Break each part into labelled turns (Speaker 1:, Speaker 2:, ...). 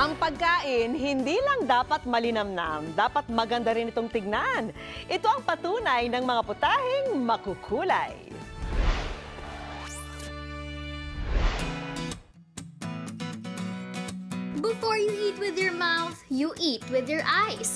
Speaker 1: Ang pagkain, hindi lang dapat malinamnam, dapat maganda rin itong tignan. Ito ang patunay ng mga putaheng makukulay.
Speaker 2: Before you eat with your mouth, you eat with your eyes.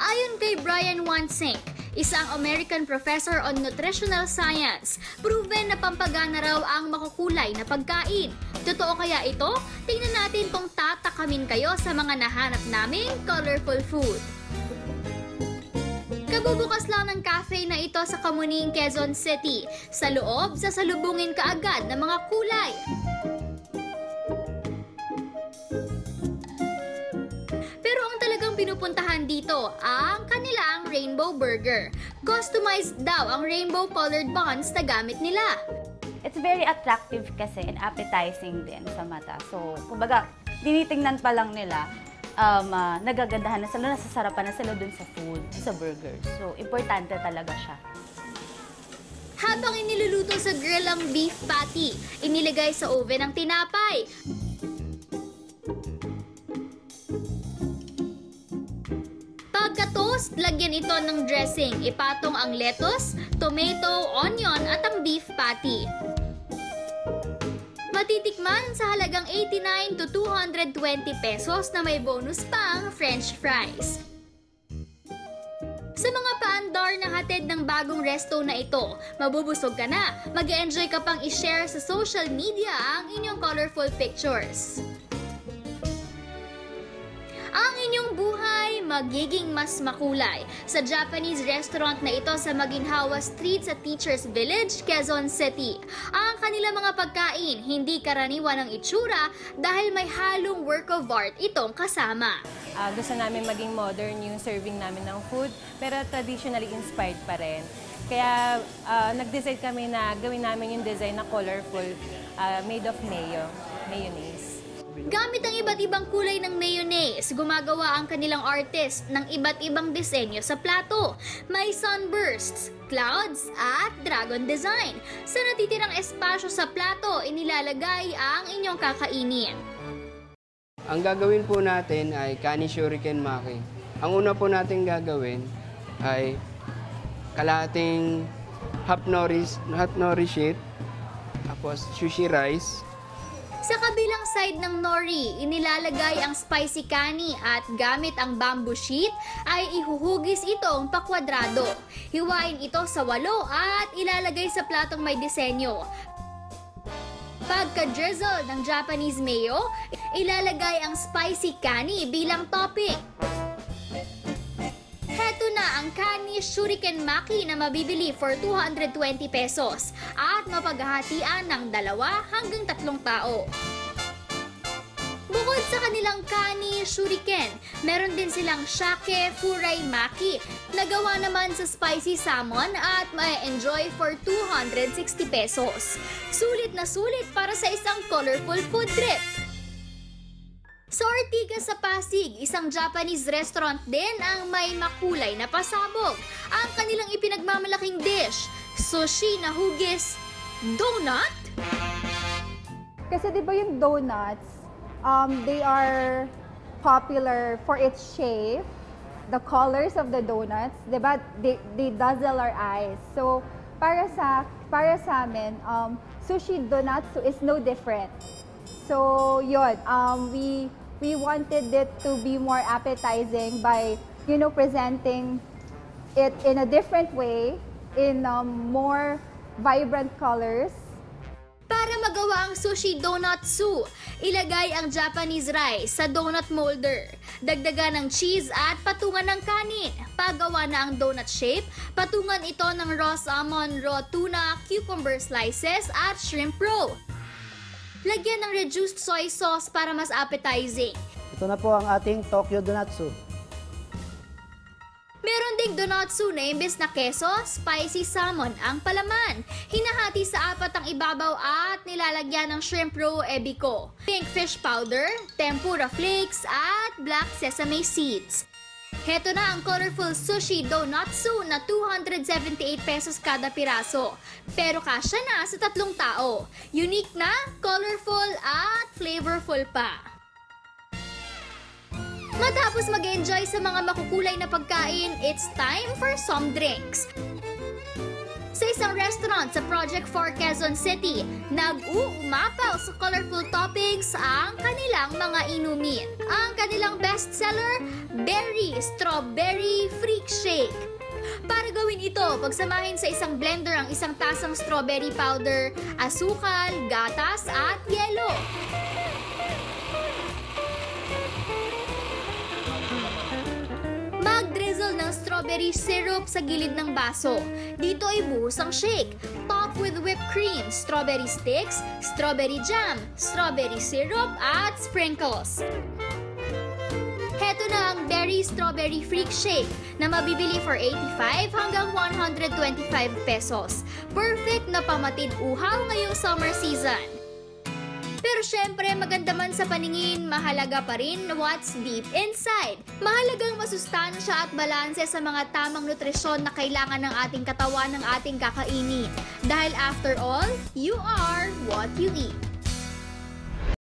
Speaker 2: Ayon kay Brian Wansink, isang American professor on nutritional science, proven na pampagana raw ang makukulay na pagkain. Totoo kaya ito? Tingnan natin kung tatakamin kayo sa mga nahanap naming colorful food. Kabubukas lang ng cafe na ito sa Kamuning, Quezon City. Sa loob, sasalubungin ka agad ng mga kulay. Pero ang talagang pinupuntahan dito, ang kanilang Rainbow Burger. Customized daw ang rainbow-colored buns na gamit nila.
Speaker 3: It's very attractive kasi and appetizing din sa mata. So, kumbaga, tinitingnan pa lang nila, nagagandahan na sila, nasasarapan na sila dun sa food, sa burgers. So, importante talaga siya.
Speaker 2: Habang iniluluto sa grill ang beef patty, inilagay sa oven ang tinapay. Pagka-toast, lagyan ito ng dressing. Ipatong ang lettuce, tomato, onion at ang beef patty. Matitikman sa halagang 89 to 220 pesos na may bonus pang French fries. Sa mga paandar na hatid ng bagong resto na ito, mabubusog ka na, mag-enjoy ka pang i-share sa social media ang inyong colorful pictures. Ang inyong buhay magiging mas makulay sa Japanese restaurant na ito sa Maginhawa Street sa Teachers Village, Quezon City. Ang kanilang mga pagkain, hindi karaniwan ang itsura dahil may halong work of art itong kasama.
Speaker 4: Gusto namin maging modern yung serving namin ng food, pero traditionally inspired pa rin. Kaya nag-decide kami na gawin namin yung design na colorful, made of mayonnaise.
Speaker 2: Gamit ang iba't ibang kulay ng mayonnaise, gumagawa ang kanilang artist ng iba't ibang disenyo sa plato. May sunbursts, clouds, at dragon design. Sa natitirang espasyo sa plato, inilalagay ang inyong kakainin.
Speaker 5: Ang gagawin po natin ay Kani Shuriken Maki. Ang una po natin gagawin ay kalahating half nori sheet, tapos sushi rice.
Speaker 2: Sa kabilang side ng nori, inilalagay ang spicy kani at gamit ang bamboo sheet ay ihuhugis itong pakwadrado. Hiwain ito sa 8 at ilalagay sa platong may disenyo. Pagka-drizzle ng Japanese mayo, ilalagay ang spicy kani bilang topping. Heto na ang Kani Shuriken Maki na mabibili for 220 pesos at mapaghahatian ng 2 hanggang 3 tao. Bukod sa kanilang Kani Shuriken, meron din silang Shake Furai Maki na gawa naman sa spicy salmon at ma-enjoy for 260 pesos. Sulit na sulit para sa isang colorful food trip. Sa Ortigas sa Pasig, isang Japanese restaurant din ang may makulay na pasabog. Ang kanilang ipinagmamalaking dish, sushi na hugis, donut?
Speaker 6: Kasi di ba yung donuts, they are popular for its shape, the colors of the donuts, di ba? They dazzle our eyes. So, para sa amin, sushi donatsu is no different. So, yun, we wanted it to be more appetizing by, presenting it in a different way, in more vibrant colors.
Speaker 2: Para magawa ang sushi donatsu, ilagay ang Japanese rice sa donut molder. Dagdagan ng cheese at patungan ng kanin. Paggawa na ang donut shape, patungan ito ng raw salmon, raw tuna, cucumber slices at shrimp roe. Lagyan ng reduced soy sauce para mas appetizing.
Speaker 7: Ito na po ang ating Tokyo Donatsu.
Speaker 2: Meron ding donatsu na imbes na keso, spicy salmon ang palaman. Hinahati sa 4 ang ibabaw at nilalagyan ng shrimp roe ebiko, pink fish powder, tempura flakes at black sesame seeds. Heto na ang colorful sushi donatsu na 278 pesos kada piraso. Pero kasya na sa 3 tao. Unique na, colorful at flavorful pa. Matapos mag-enjoy sa mga makukulay na pagkain, it's time for some drinks. Sa isang restaurant sa Project 4 Quezon City, nag-uumapaw sa colorful toppings ang kanilang mga inumin. Ang kanilang bestseller, Berry Strawberry Freak Shake. Para gawin ito, pagsamahin sa isang blender ang isang tasang strawberry powder, asukal, gatas at yelo. Mag-drizzle ng strawberry syrup sa gilid ng baso. Dito ay buhos ang shake. Top with whipped cream, strawberry sticks, strawberry jam, strawberry syrup at sprinkles. Heto na ang Berry Strawberry Freak Shake na mabibili for 85 hanggang 125 pesos. Perfect na pamatid uhaw ngayong summer season. Pero syempre, maganda man sa paningin, mahalaga pa rin what's deep inside. Mahalagang masustansya at balanse sa mga tamang nutrisyon na kailangan ng ating katawan ng ating kakainin. Dahil after all, you are what you eat.